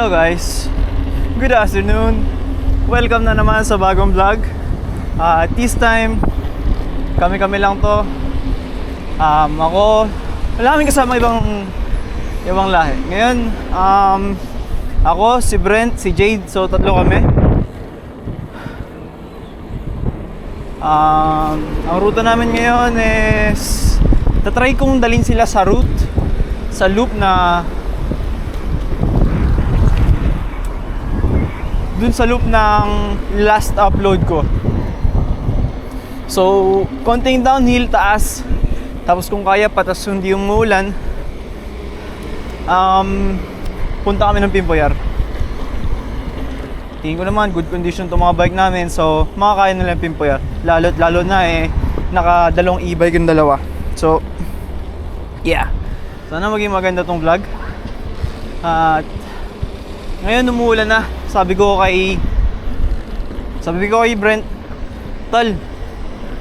Hello guys, good afternoon. Welcome na naman sa bagong vlog. At this time, kami lang to. Ako, wala kaming kasama ibang lahi. Ngayon, ako, si Brent, si Jade, so tatlo kami. Ang ruta namin ngayon is tatry kong dalhin sila sa loop na dun sa loop ng last upload ko. So, konting downhill, taas. Tapos kung kaya patas hindi umuulan, punta kami ng Pimpoyar. Tingin ko naman good condition to mga bike namin, so makakaya nila yung Pimpoyar. Lalo na nakadalawang e-bike yung dalawa. So, yeah. Sana maging maganda tong vlog. At ngayon umuulan na. Sabi ko kay Brent, Tol,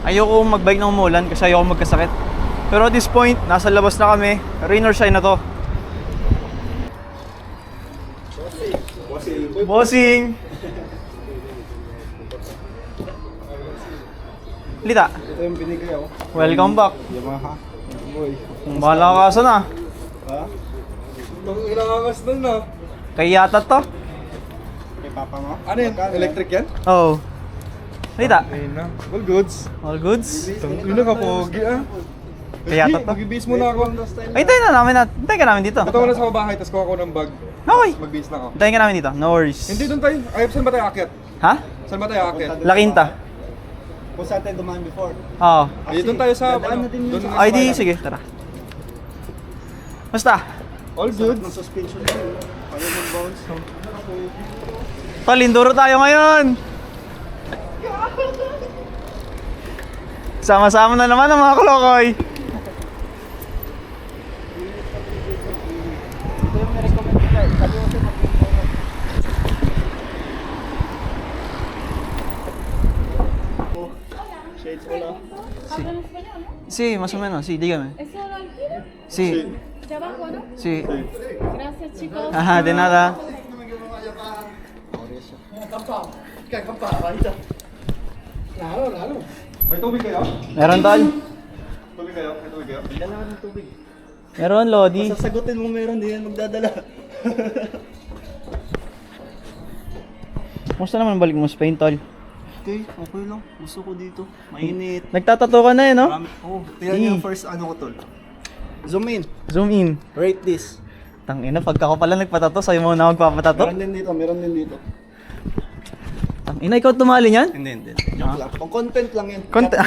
ayoko magbike ng umuulan kasi ayoko magkasakit. Pero at this point, nasa labas na kami. Rain or shine na to. Bossing! Lita. Ito yung binigay ako. Welcome back. Yamaha. Boy. Kung bahala ka sa na. Ha? Ilang angas doon na. Kaya yata to. Kay papa mo? Ano yan? Electric yan? Oh. Lita. Ayun na. All goods. All goods? Tangina ka pogi ah. Kaya to to. Mag-base muna ako. Ay, tayo na namin. Tayo ka namin dito. Punta ko na sa bahay, tapos kuha ko ng bag. Okay. Mag-base na ako. Tayo ka namin dito. No worries. Hindi doon tayo. Ay, saan ba tayo aakyat? Ha? Saan ba tayo aakyat? La Quinta. Kung saan tayo dumaan before. Oo. Ay, doon tayo sa ano? Doon na sa Ay, di. bayan. Sige, tara. Basta. All goods. Ng suspension ko. Ayaw mag-bounce. Tol, Induro tayo ngayon. Sama-sama na naman ang mga kolokoy. Ito yung recommend ko. Sabi ko siya shades wala. ¿Hablan español? Sí, más o menos. Sí, dígame. ¿Es solo alquiler? Sí. ¿De abajo, no? Sí. Gracias, chicos. Ajá, de nada. Lalo. May tubig kayo? Meron, Tol. Tubig kayo? May tubig kayo? Dala ka ng tubig. Meron, Lodi. Sasagutin mo meron, di yan magdadala. Kumusta naman balik mo sa Spain, Tol? Okay lang. Gusto ko dito. Mainit. Nagtatato ka na eh, no? Tingnan yung first ano ko tol. Zoom in. Zoom in. Rate this. Tangina, pagka ko pala nagpatato, sa'yo mo na magpapatato. Meron din dito. Tangina, ikaw tumali niyan? Hindi. Joke lang. Pang content lang yan. Content.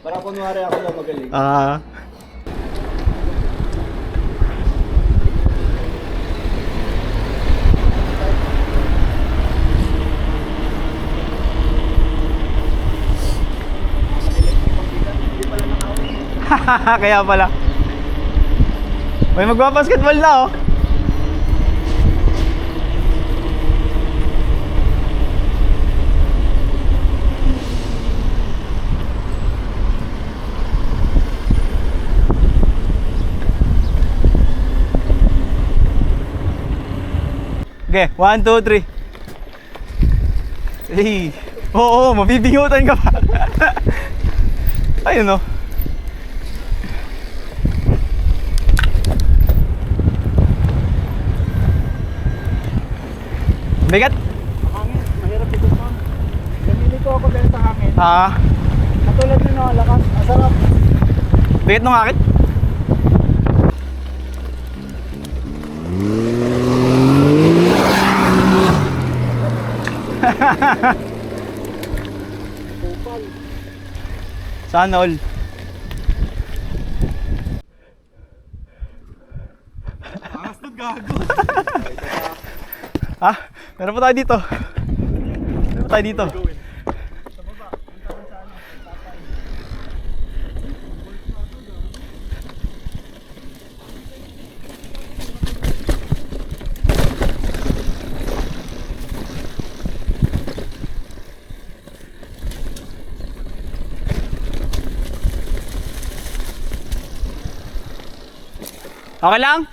Para kunwari ako lang magaling. Kaya pala. May magbabasketball na oh. Okay, 1, 2, 3. Hey. Oo, mabibingutan ka pa. Ayun oh. Bigat? Hangin. Mahirap ito man. Namili ko ako dahil sa hangin. Katulad nyo no, lakas. Ang sarap. Bigat nung akit? Sana all. Angas doon gago. Meron pa tayo dito. Meron pa tayo dito. Okay lang?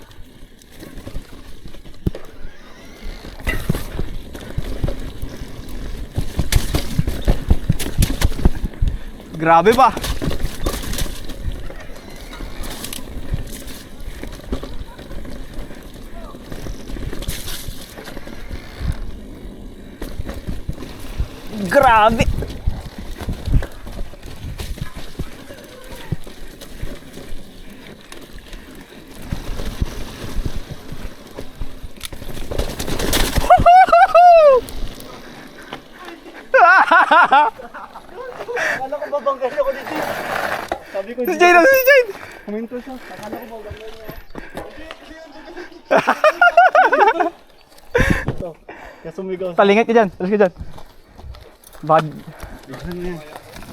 Grabe pa. Grabe. Akala ko babanggan ako dito. Sabi ko, Si Jade, si Jade. huminto siya. Akala ko babanggan niya. Ito. Kaya sumigaw. Talingit ka dyan. Alas ka dyan. Bad.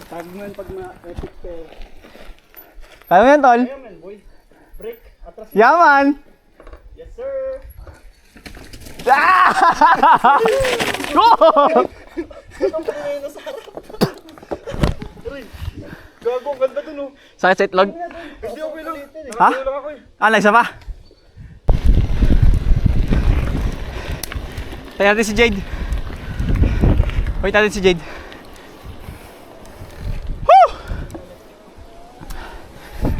Tag mo yan pag na-epic fail. Kaya mo yan, tol. Ayan man, boy. Break. Atras. Yaman. Yes, sir. Ah! Go! Itong pangyayin na sa harap. Uy, gago, ang ganda dun oh. Sakit sa itlog. Hindi, okay lang. Ha? Okay lang ako eh. Ah, isa pa. Tayo natin si Jade. Wait natin si Jade. Woo!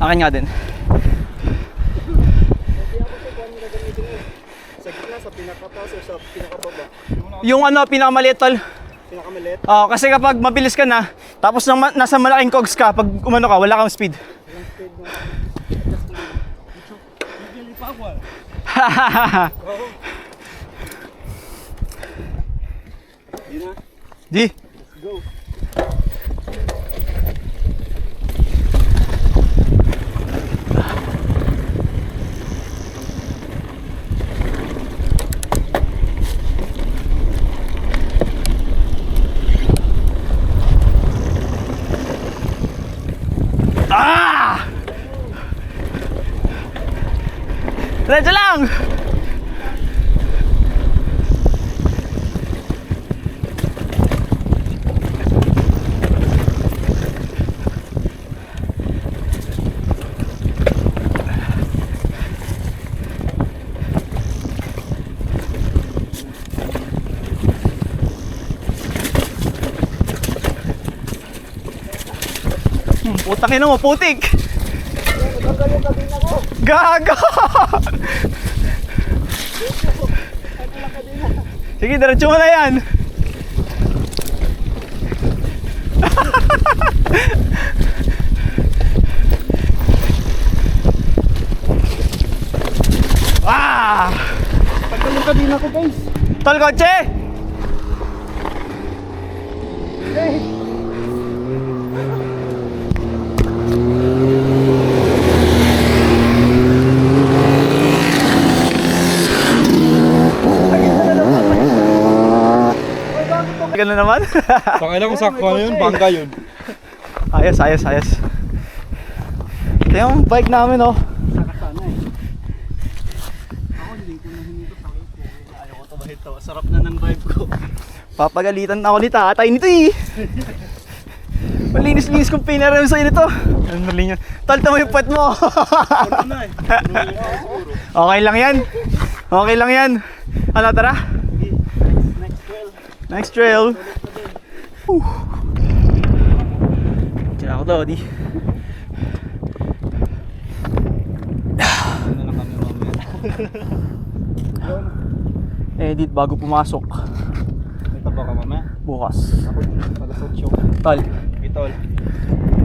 Akin nga din. Sa gitna, sa pinakataas o sa pinakababa. Yung ano, pinakamaliit, tol. Pinakamalit. Oo, kasi kapag mabilis ka na, tapos nasa malaking cogs ka, pag umano ka, wala kang speed. Hindi pa ako. Di na. Di. Let's go. Ah! Diretso lang! Putang ina mo, putik! Natanggal yung kadena ko. Gago! Sige, diretso mo na yan! Ah! Tanggal yung kadena ko, guys. Tol, kotse! Hey! Gano'n naman? Pakailan ko sakto na yun, bangga yun. Ayos, ayos, ayos. Ito yung bike namin, oh. Sana eh. Ako hindi ko nahingi ko sa akin ko. Ayaw ko ito ba ito? Sarap na ng vibe ko. Papagalitan na ako ni tatay nito eh. Malinis-linis kong pinaram sa'yo nito. Ano nalin yun? Talta mo yung puwet mo. Ano na eh? Okay lang yan. Okay lang yan. Ano, tara? Next trail. Next trail. Diyan ako daw, di. Ano na kami mamaya. Edit bago pumasok. May taba ka mamaya. Bukas. Ako, alas 8. Tol. Itol.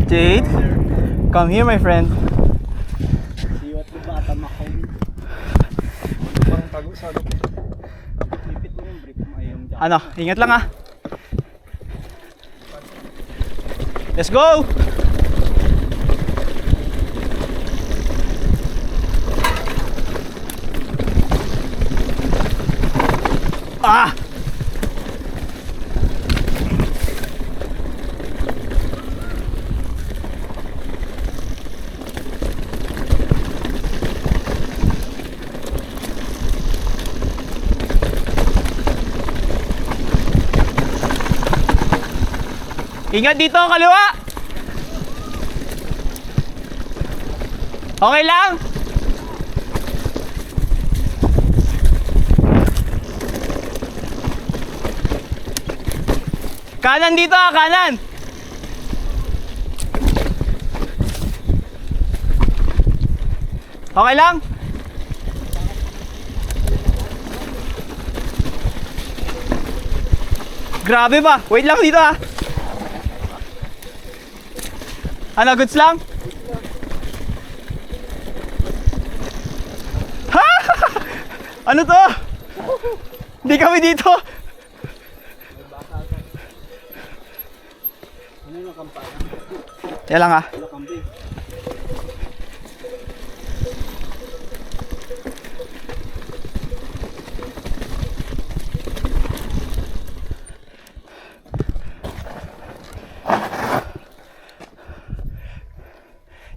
Jade, come here my friend. See you at the bottom ako. Parang tago sa ano. Lipit mo yung brief mo ay yung jacket. Ano, ingat lang ah. Let's go! Ah! Ingat dito, kaliwa! Okay lang? Kanan dito, kanan! Okay lang? Grabe ba? Wait lang dito ha. Ano, goods lang? Ha? Ano to? Hindi kami dito. Ano yung kampanya? Yan lang ha. Wala kambing.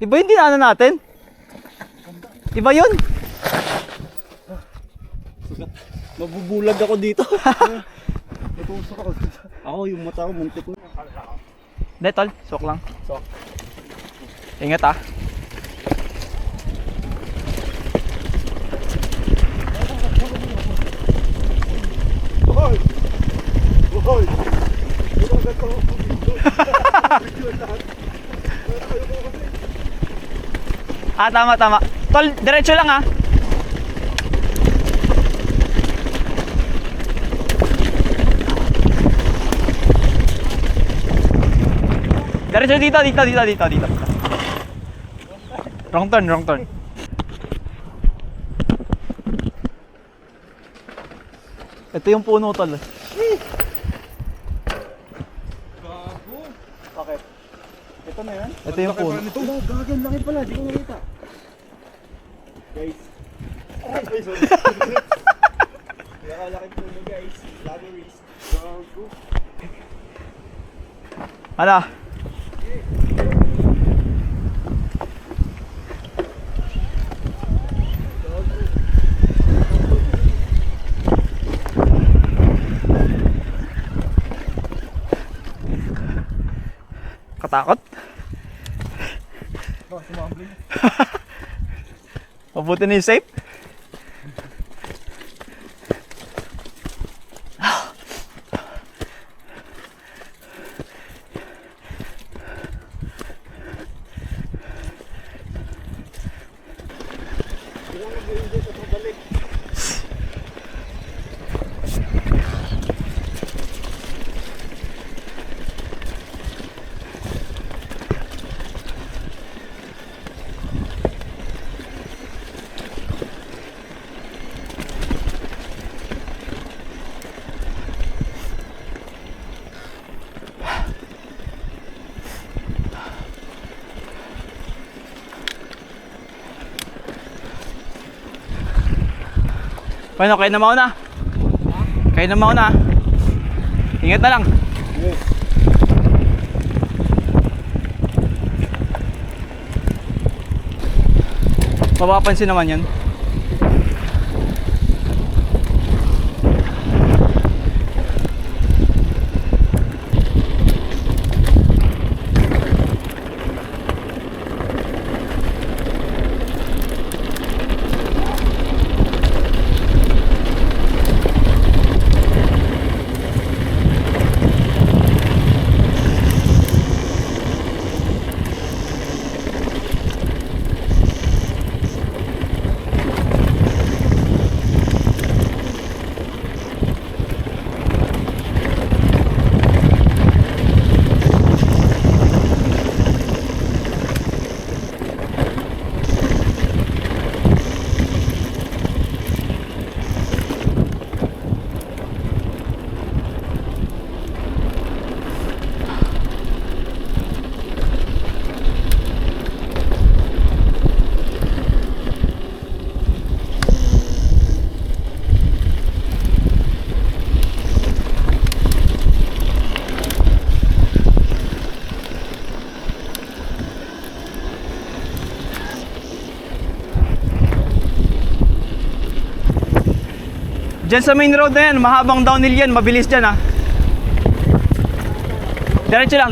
Iba yung dinaanan natin. Iba yun. Mabubulag ako dito. Natusok ako. Ako yung mata ko muntik na. Hindi tol, sok lang. Sok. Ingat ah. Hoy! Hoy! Ito agad ko. Ah, tama, tama. Tol, diretso lang ah. Diretso dito, dito. Wrong turn. Ito yung puno tol. Bakit? Ito na yan? Ito yung puno. Oh, gagan laki pala, di ko nakita. Guys. Ay, sorry. Nakalaki po mo guys. Lagi risk. Gago. Ano? Katakot? Oh, sumambling. Mabuti na yung safe? Paano, kayo na mauna? Kayo na mauna. Ingat na lang. Mapapansin naman yan. Diyan sa main road na yan, mahabang downhill yan, mabilis dyan ah. Diretso lang.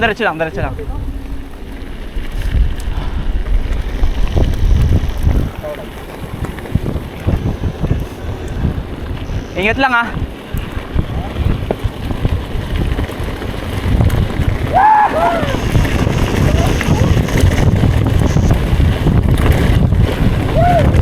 Ingat lang ah. Woo!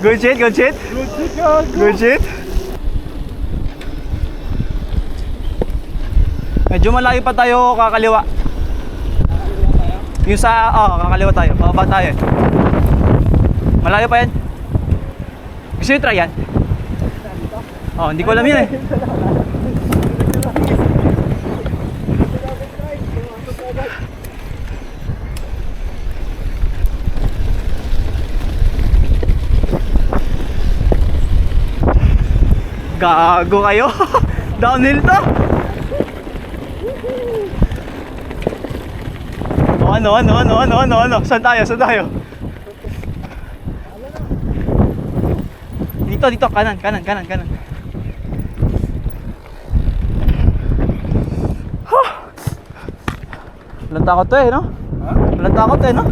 Good shit, good shit. Good shit. Medyo malayo pa tayo kakaliwa. Yung sa, kakaliwa tayo. Bababa tayo. Malayo pa yan. Gusto nyo try yan? Hindi ko alam yun eh. Gago kayo. Downhill to. Ano? Saan tayo? Dito, kanan. Walang takot to eh, no? Walang takot eh, no?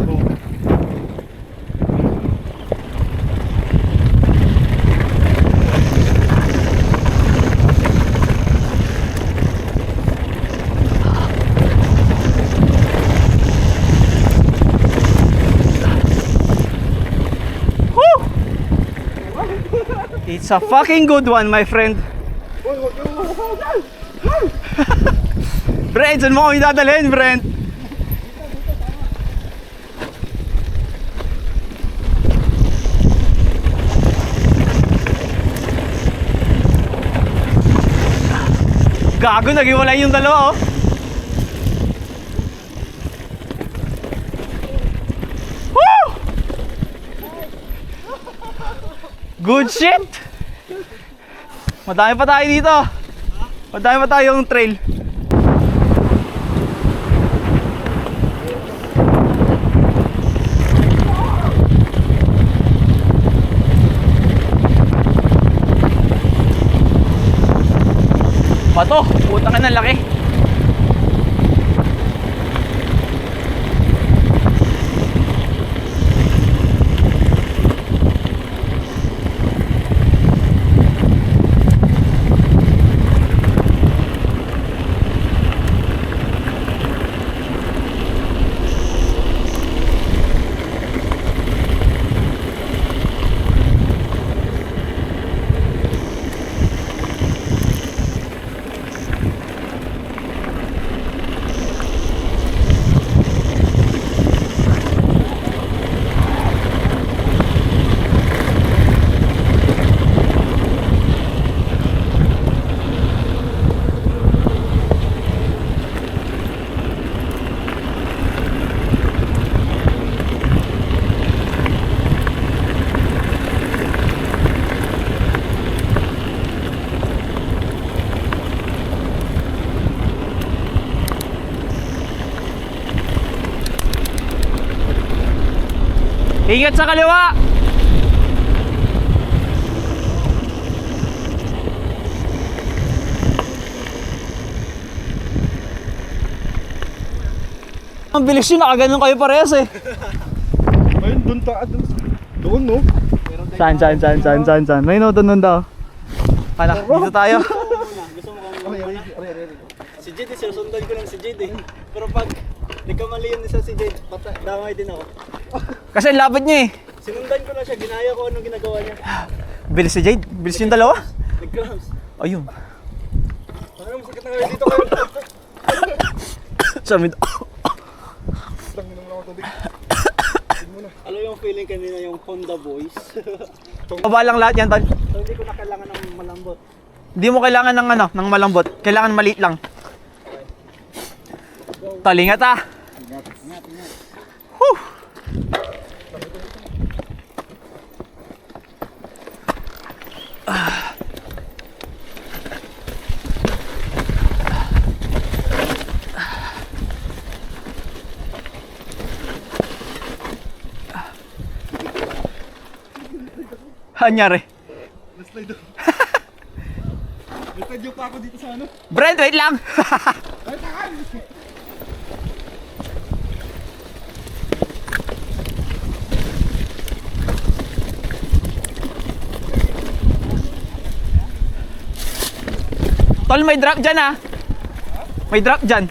It's a fucking good one, my friend. Brent, saan mo kami dadalhin, Brent? Gago, nag-iwalay yung dalawa, oh. Woo! Good shit! Madami pa tayo dito. Madami pa tayong trail. Bato, putang ina, laki. Ingat sa kaliwa! Ang bilis yun, nakaganon kayo parehas eh. Ayun, doon no? Saan? May no, doon daw. Anak, dito tayo. Si Jade, sinusundan ko lang si Jade eh. Pero pag nagkamali yun isa si Jade, damay din ako. Kasi lapit niya eh. Sinundan ko na siya, ginaya ko anong ginagawa niya. Bilis si Jade, bilis yung dalawa. Nag-cramps. Ayun. Parang masakit na kayo dito kayo. Sa mid. Alam yung feeling kanina yung Honda Boys. Baba lang lahat yan, tol. So, hindi ko na kailangan ng malambot. Hindi mo kailangan ng ng malambot. Kailangan maliit lang. Tol, ingat ah. Ingat. Whew. Anyari? Naslide yung pa ako dito sa ano. Brent, wait lang! Tol, may drop dyan ah. May drop dyan.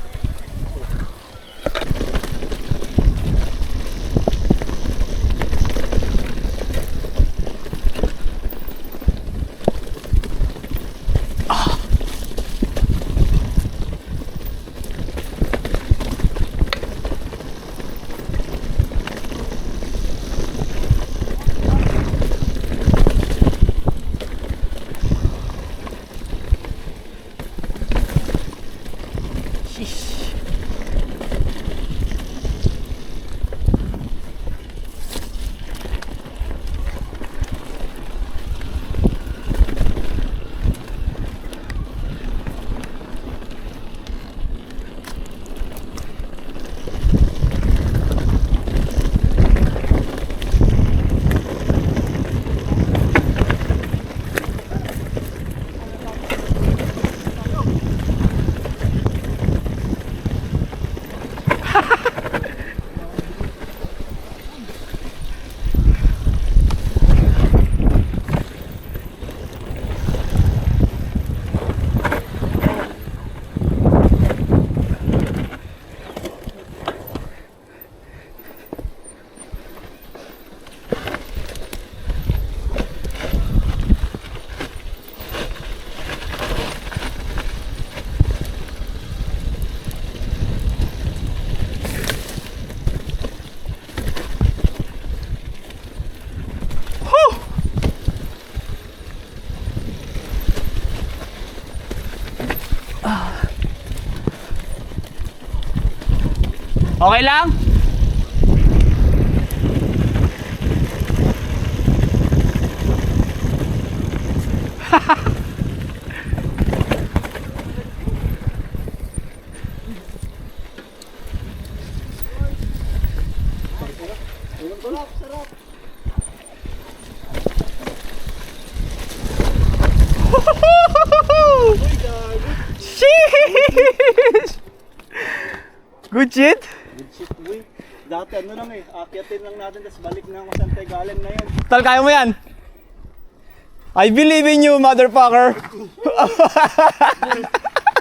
Okay lang? Sheesh! Good shit? Good shit, boy. Dati ano lang eh, akyatin lang natin, tapos balik na ako saan tayo galing na yun. Tal, kaya mo yan? I believe in you, motherfucker!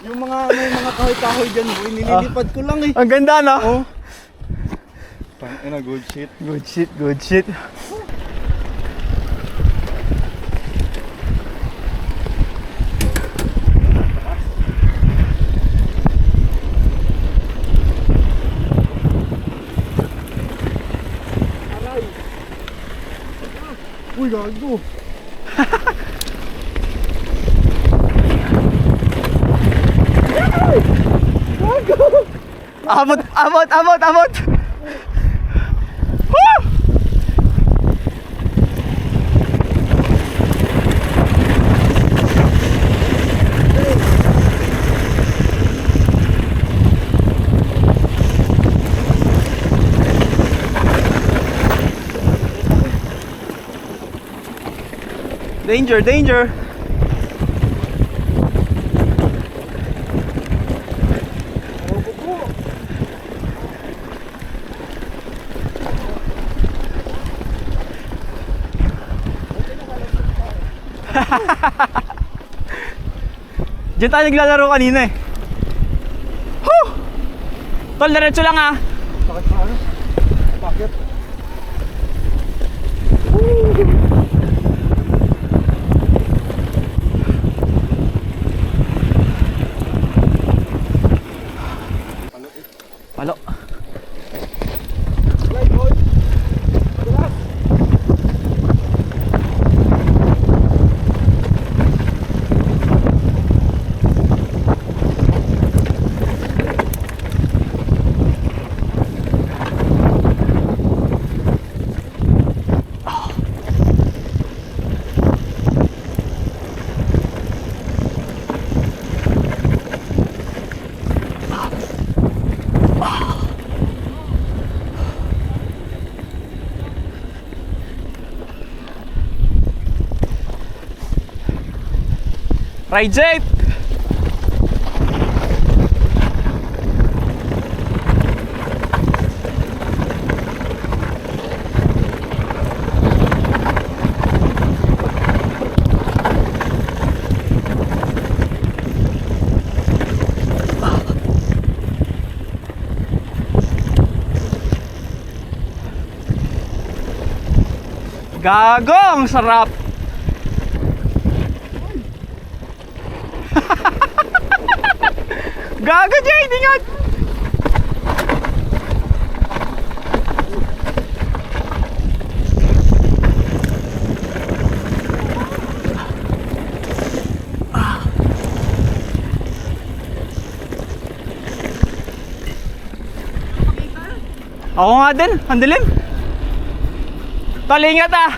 Yung mga, may mga kahoy-kahoy dyan, boy, nililipad ko lang eh. Ang ganda, no? Oh. Tangina, good shit. Good shit, good shit. Uy, gago. Abot, abot, abot, abot! Woo! Danger, danger! Diyan tayo naglalaro kanina eh. Woo! Tol, diretso lang ah. Bakit pa ano? Bakit? Palo. Slide, boy. Madulas. Ride safe! Gago, ang sarap! Gago, Jay! Ingat! Ako nga din, ang dilim. Tol, ingat ah!